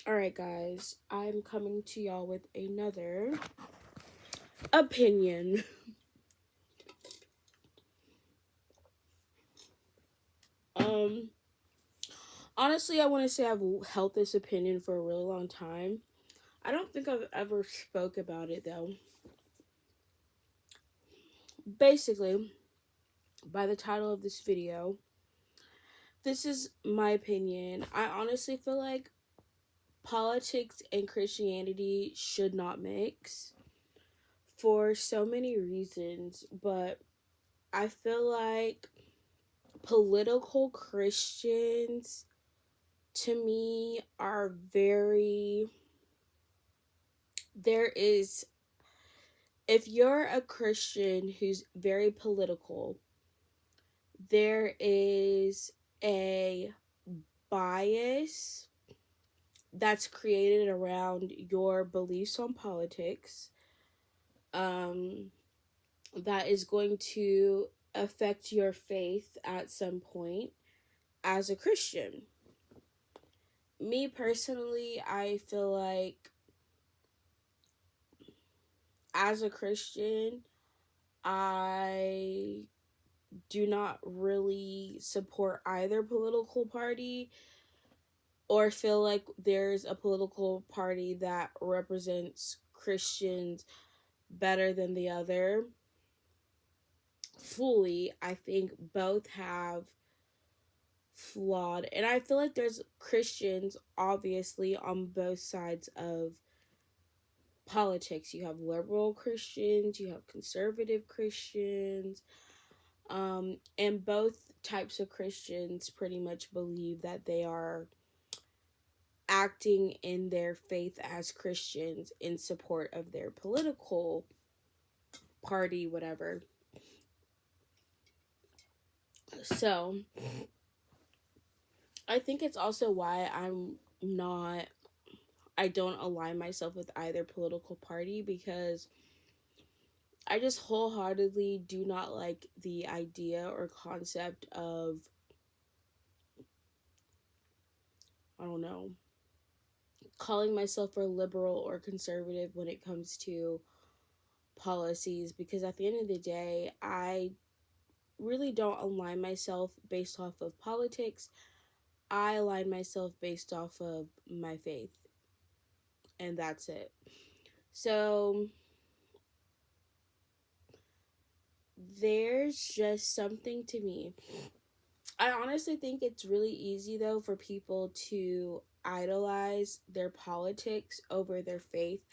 Alright, guys, I'm coming to y'all with another opinion. Um, Honestly, I want to say I've held this opinion for a really long time. I don't think I've ever spoke about it though. Basically, by the title of this video, this is my opinion. I honestly feel like politics and Christianity should not mix for so many reasons, but I feel like political Christians to me are very there is if you're a Christian who's very political, there is a bias that's created around your beliefs on politics, um that is going to affect your faith at some point as a Christian. Me personally, I feel like as a Christian, I do not really support either political party or feel like there's a political party that represents Christians better than the other. Fully, I think both have flawed, and I feel like there's Christians obviously on both sides of politics. You have liberal Christians, you have conservative Christians, and both types of Christians pretty much believe that they are acting in their faith as Christians in support of their political party, whatever. So, I think it's also why I don't align myself with either political party, because I just wholeheartedly do not like the idea or concept of, I don't know, calling myself a liberal or conservative when it comes to policies, because at the end of the day, I really don't align myself based off of politics. I align myself based off of my faith, and that's it. So, there's just something to me. I honestly think it's really easy, though, for people to idolize their politics over their faith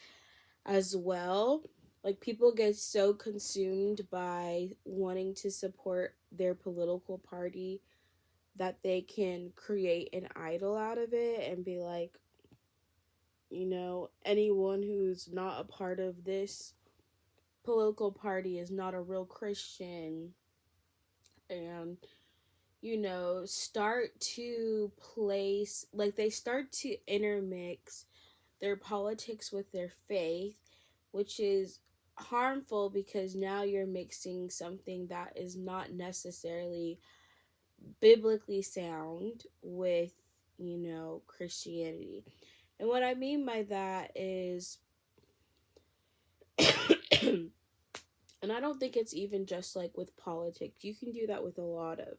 as well. Like, people get so consumed by wanting to support their political party that they can create an idol out of it and be like, anyone who's not a part of this political party is not a real Christian. And, start to place, like, they start to intermix their politics with their faith, which is harmful because now you're mixing something that is not necessarily biblically sound with, Christianity. And what I mean by that is, and I don't think it's even just like with politics, you can do that with a lot of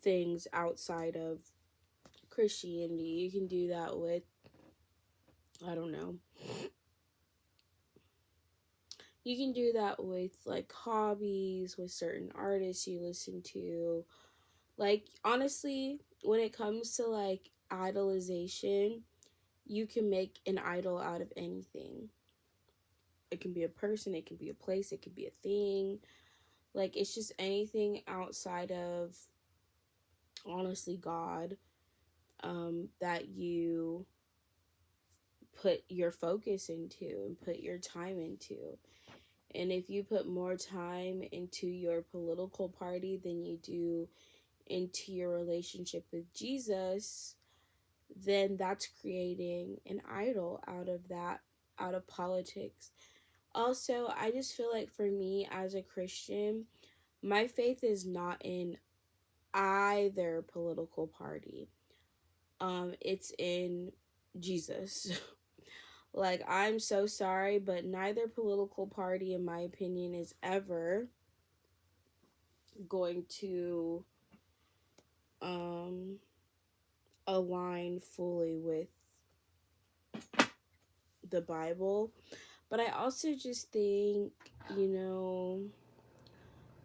things outside of Christianity. You can do that with, I don't know, you can do that with like hobbies, with certain artists you listen to. Like, honestly, when it comes to like idolization, you can make an idol out of anything. It can be a person, it can be a place, it can be a thing. Like, it's just anything outside of, honestly, God, that you put your focus into and put your time into. And if you put more time into your political party than you do into your relationship with Jesus, then that's creating an idol out of that, out of politics. Also, I just feel like for me as a Christian, my faith is not in either political party. It's in Jesus. Like, I'm so sorry, but neither political party, in my opinion, is ever going to um, align fully with the Bible. But I also just think, you know,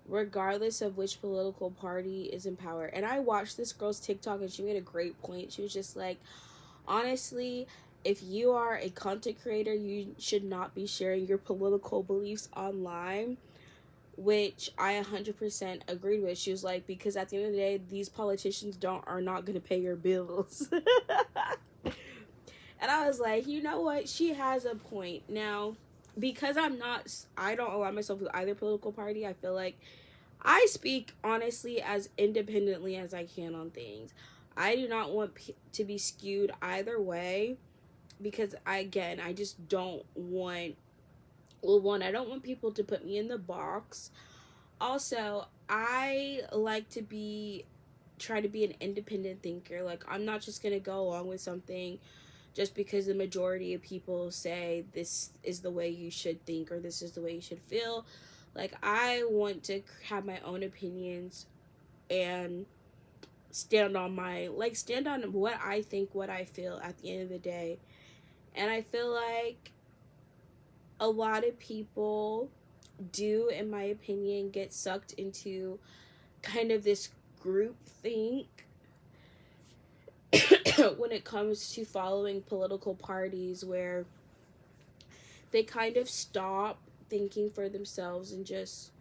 regardless of which political party is in power, and I watched this girl's TikTok and she made a great point. She was just like, honestly, if you are a content creator, you should not be sharing your political beliefs online, which I 100% agreed with. She was like, because at the end of the day, these politicians are not going to pay your bills. And I was like, you know what? She has a point. Now, because I don't align myself with either political party, I feel like I speak honestly as independently as I can on things. I do not want to be skewed either way because I just don't want, well, one, I don't want people to put me in the box. Also, I like to try to be an independent thinker. Like, I'm not just going to go along with something just because the majority of people say this is the way you should think or this is the way you should feel. Like, I want to have my own opinions and stand on what I think, what I feel at the end of the day. And I feel like a lot of people do, in my opinion, get sucked into kind of this group think when it comes to following political parties, where they kind of stop thinking for themselves and just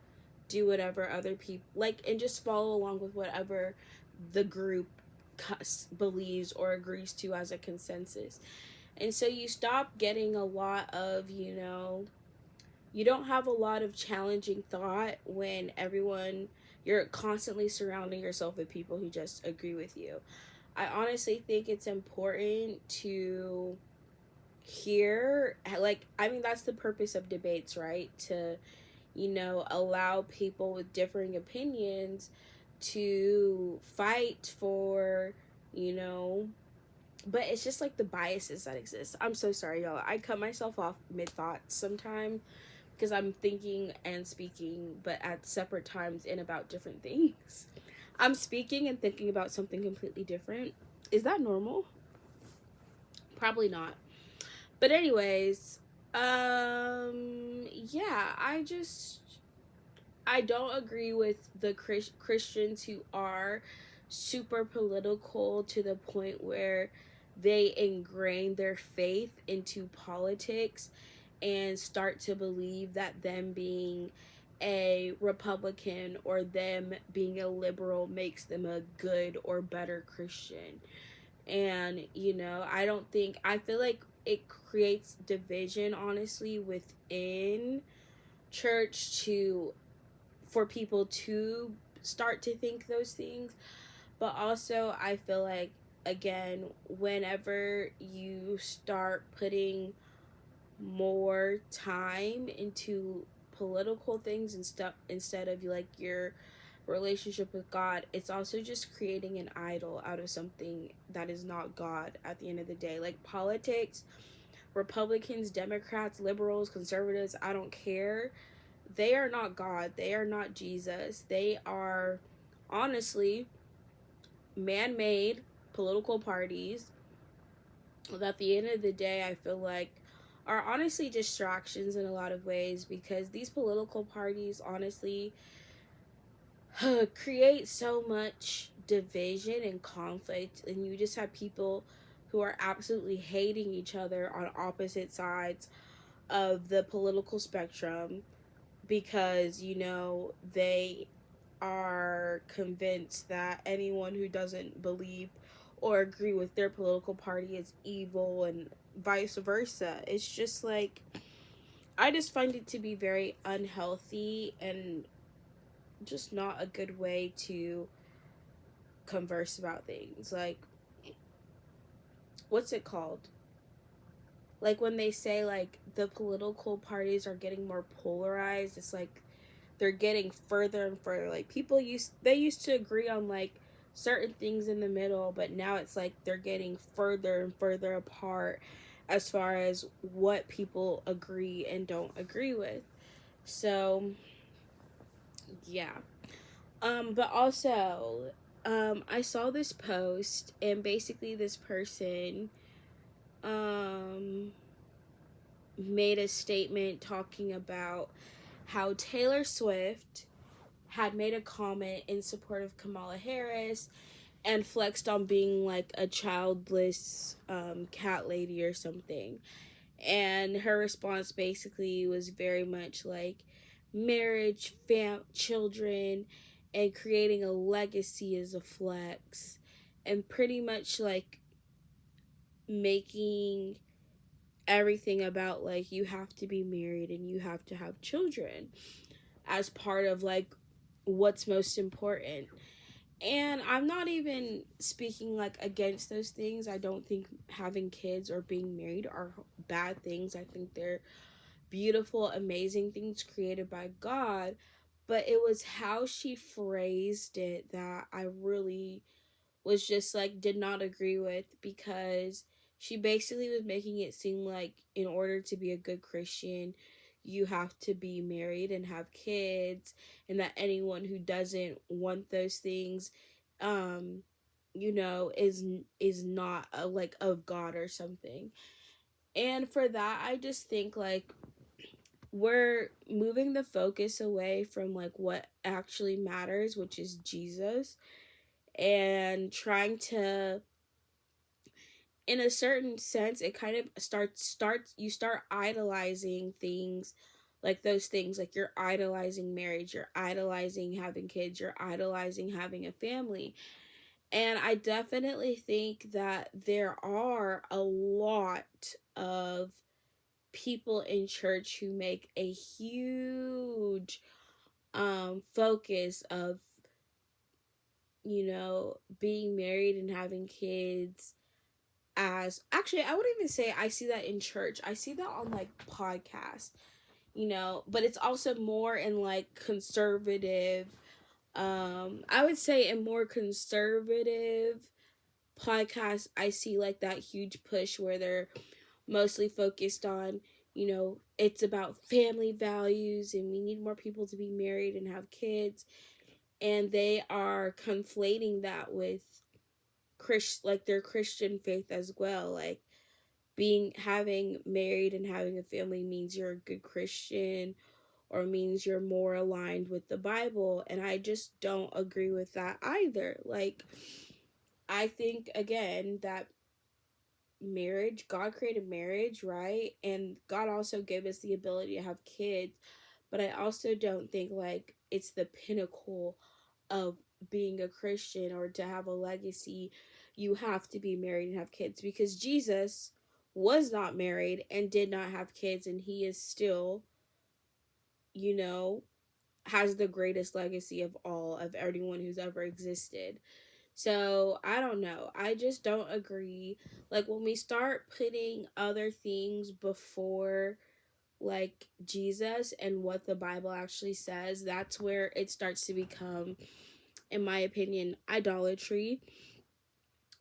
do whatever other people like, and just follow along with whatever the group believes or agrees to as a consensus. And so you stop getting a lot of, you don't have a lot of challenging thought when you're constantly surrounding yourself with people who just agree with you. I honestly think it's important to hear, like, I mean, that's the purpose of debates, right? To, allow people with differing opinions to fight for, you know, but it's just like the biases that exist. I'm so sorry, y'all. I cut myself off mid thoughts sometimes because I'm thinking and speaking, but at separate times and about different things. I'm speaking and thinking about something completely different. Is that normal? Probably not. But anyways, yeah, I don't agree with the Christians who are super political to the point where they ingrain their faith into politics and start to believe that them being a Republican or them being a liberal makes them a good or better Christian. And, I feel like it creates division, honestly, within church for people to start to think those things. But also, I feel like, again, whenever you start putting more time into political things and stuff instead of like your relationship with God, it's also just creating an idol out of something that is not God at the end of the day. Like, politics, Republicans, Democrats, liberals, conservatives, I don't care. They are not God. They are not Jesus. They are honestly man-made political parties that at the end of the day, I feel like, are honestly distractions in a lot of ways, because these political parties honestly create so much division and conflict, and you just have people who are absolutely hating each other on opposite sides of the political spectrum because they are convinced that anyone who doesn't believe or agree with their political party is evil, and vice versa. It's just like, I just find it to be very unhealthy and just not a good way to converse about things. Like, what's it called? Like, when they say like the political parties are getting more polarized, it's like they're getting further and further. Like, they used to agree on like certain things in the middle, but now it's like they're getting further and further apart as far as what people agree and don't agree with. So, yeah. But also, I saw this post, and basically this person um made a statement talking about how Taylor Swift had made a comment in support of Kamala Harris and flexed on being like a childless cat lady or something. And her response basically was very much like marriage, children, and creating a legacy is a flex. And pretty much like making everything about like you have to be married and you have to have children as part of like what's most important. And I'm not even speaking like against those things. I don't think having kids or being married are bad things. I think they're beautiful, amazing things created by God. But it was how she phrased it that I really was just like did not agree with, because she basically was making it seem like in order to be a good Christian, you have to be married and have kids, and that anyone who doesn't want those things um is not like of God or something. And for that, I just think like we're moving the focus away from like what actually matters, which is Jesus, and trying to, in a certain sense, it kind of starts you start idolizing things, like those things, like you're idolizing marriage, you're idolizing having kids, you're idolizing having a family. And I definitely think that there are a lot of people in church who make a huge focus of being married and having kids. As actually, I wouldn't even say I see that in church. I see that on like podcasts, but it's also more in like conservative, I would say in more conservative podcasts. I see like that huge push where they're mostly focused on, it's about family values and we need more people to be married and have kids, and they are conflating that with like their Christian faith as well. Like having married and having a family means you're a good Christian or means you're more aligned with the Bible, and I just don't agree with that either. Like I think again that marriage, God created marriage, right? And God also gave us the ability to have kids, but I also don't think like it's the pinnacle of being a Christian or to have a legacy. You have to be married and have kids, because Jesus was not married and did not have kids, and he is still, you know, has the greatest legacy of all of anyone who's ever existed. So I don't know. I just don't agree. Like when we start putting other things before like Jesus and what the Bible actually says, that's where it starts to become, in my opinion, idolatry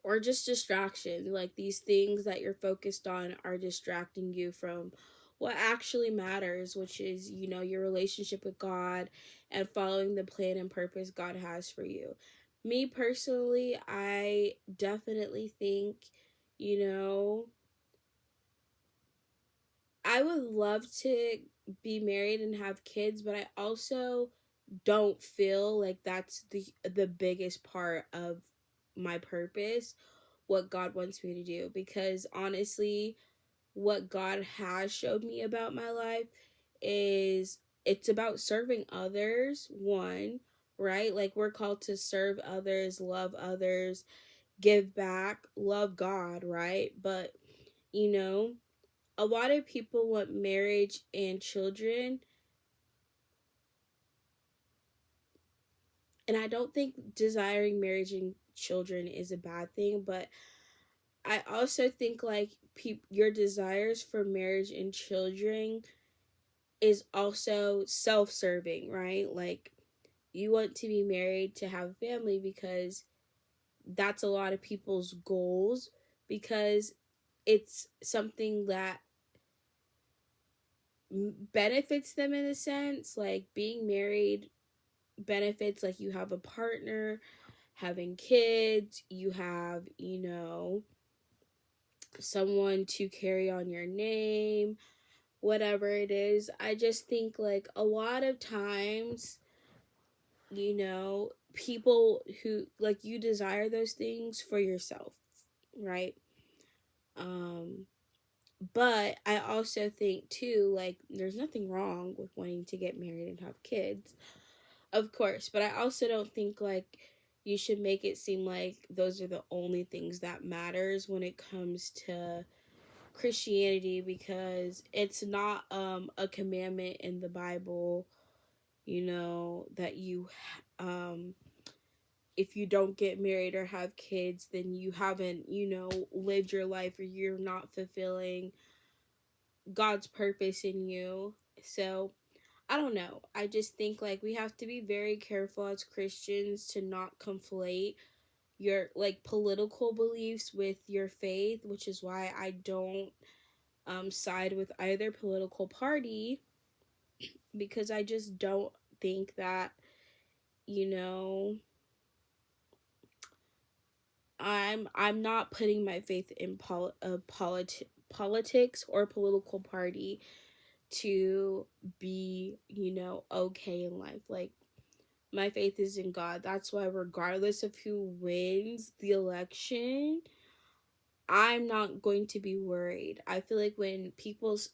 or just distraction. Like these things that you're focused on are distracting you from what actually matters, which is, your relationship with God and following the plan and purpose God has for you. Me personally, I definitely think, you know, I would love to be married and have kids, but I also don't feel like that's the biggest part of my purpose, what God wants me to do, because honestly, what God has showed me about my life is it's about serving others, one, right? Like we're called to serve others, love others, give back, love God, right? But you know, a lot of people want marriage and children, and I don't think desiring marriage and children is a bad thing, but I also think like your desires for marriage and children is also self-serving, right? Like you want to be married to have a family because that's a lot of people's goals because it's something that benefits them in a sense. Like being married benefits, like you have a partner, having kids, you have, someone to carry on your name, whatever it is. I just think like a lot of times, people who like you desire those things for yourself, right? Um but I also think too, like, there's nothing wrong with wanting to get married and have kids, of course, but I also don't think like you should make it seem like those are the only things that matters when it comes to Christianity, because it's not a commandment in the Bible, that you um if you don't get married or have kids, then you haven't, lived your life, or you're not fulfilling God's purpose in you. So, I don't know. I just think like we have to be very careful as Christians to not conflate your like political beliefs with your faith, which is why I don't side with either political party, because I just don't think that, you know, I'm not putting my faith in politics or political party to be, okay in life. Like, my faith is in God. That's why, regardless of who wins the election, I'm not going to be worried. I feel like when people's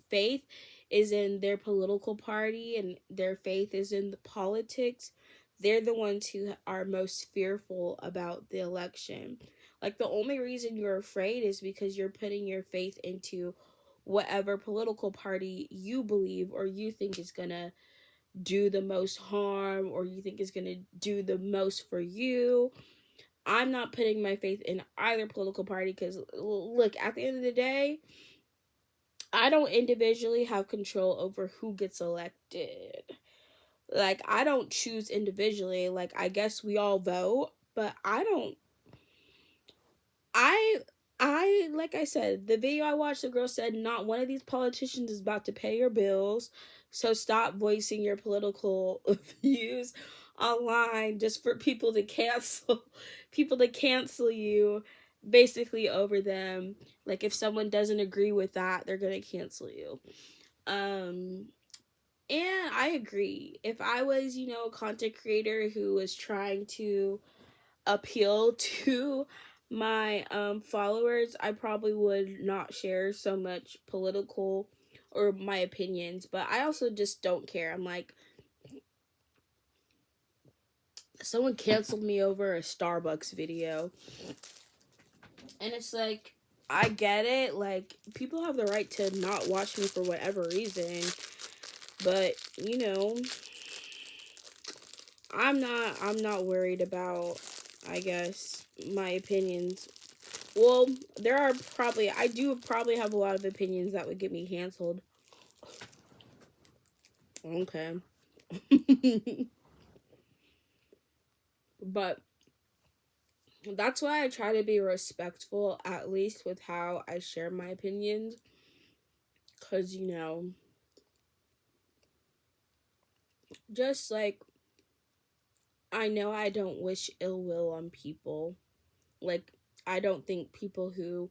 faith is in their political party and their faith is in the politics, they're the ones who are most fearful about the election. Like, the only reason you're afraid is because you're putting your faith into whatever political party you believe or you think is going to do the most harm, or you think is going to do the most for you. I'm not putting my faith in either political party because, look, at the end of the day, I don't individually have control over who gets elected. Like, I don't choose individually. Like, I guess we all vote, but I like I said, the video I watched, the girl said not one of these politicians is about to pay your bills. So stop voicing your political views online just for people to cancel you basically over them. Like, if someone doesn't agree with that, they're going to cancel you. Um and I agree. If I was, a content creator who was trying to appeal to my followers, I probably would not share so much political or my opinions, but I also just don't care. I'm like, someone canceled me over a Starbucks video, and it's like, I get it, like, people have the right to not watch me for whatever reason, but I'm not worried about, I guess, my opinions. Well, I do probably have a lot of opinions that would get me canceled. Okay. But that's why I try to be respectful, at least with how I share my opinions. Because, just like, I know I don't wish ill will on people. Like, I don't think people who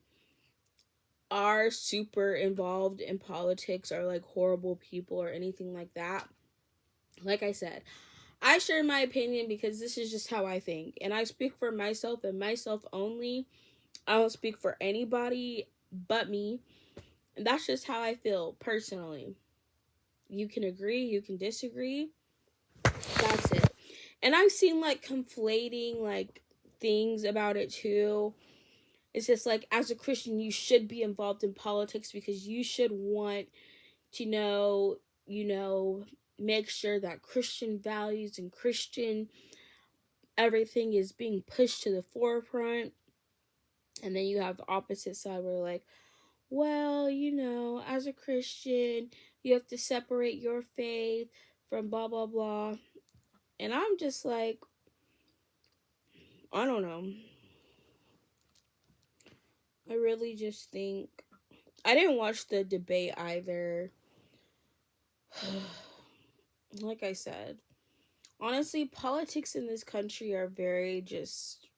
are super involved in politics are like horrible people or anything like that. Like I said, I share my opinion because this is just how I think. And I speak for myself and myself only. I don't speak for anybody but me. And that's just how I feel personally. You can agree, you can disagree. That's it. And I've seen like conflating like things about it too. It's just like, as a Christian, you should be involved in politics because you should want to make sure that Christian values and Christian everything is being pushed to the forefront. And then you have the opposite side where, like, well, as a Christian, you have to separate your faith from blah, blah, blah. And I'm just like, I don't know. I really just think I didn't watch the debate either. Like I said, honestly, politics in this country are very just,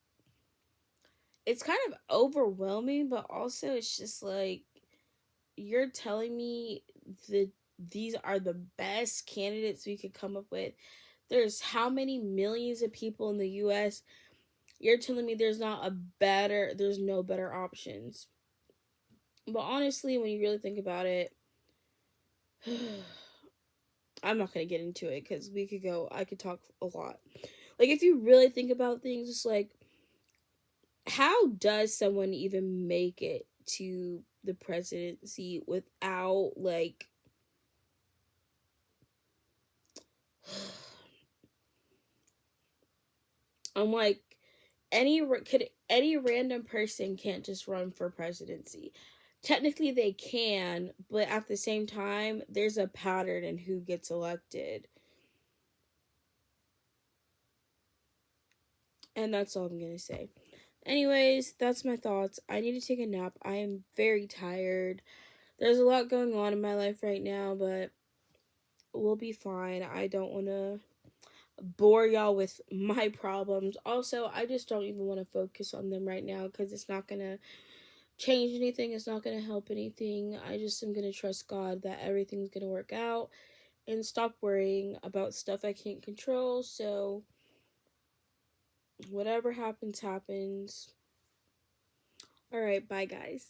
it's kind of overwhelming, but also it's just like you're telling me that these are the best candidates we could come up with. There's how many millions of people in the US? You're telling me there's no better options. But honestly, when you really think about it, I'm not gonna get into it because I could talk a lot. Like, if you really think about things, it's like, how does someone even make it to the presidency without, like, I'm like, any random person can't just run for presidency. Technically they can, but at the same time there's a pattern in who gets elected. And that's all I'm going to say. Anyways, that's my thoughts. I need to take a nap. I am very tired. There's a lot going on in my life right now, but we'll be fine. I don't want to bore y'all with my problems. Also, I just don't even want to focus on them right now because it's not going to change anything. It's not going to help anything. I just am going to trust God that everything's going to work out and stop worrying about stuff I can't control. So, whatever happens, happens. All right, bye, guys.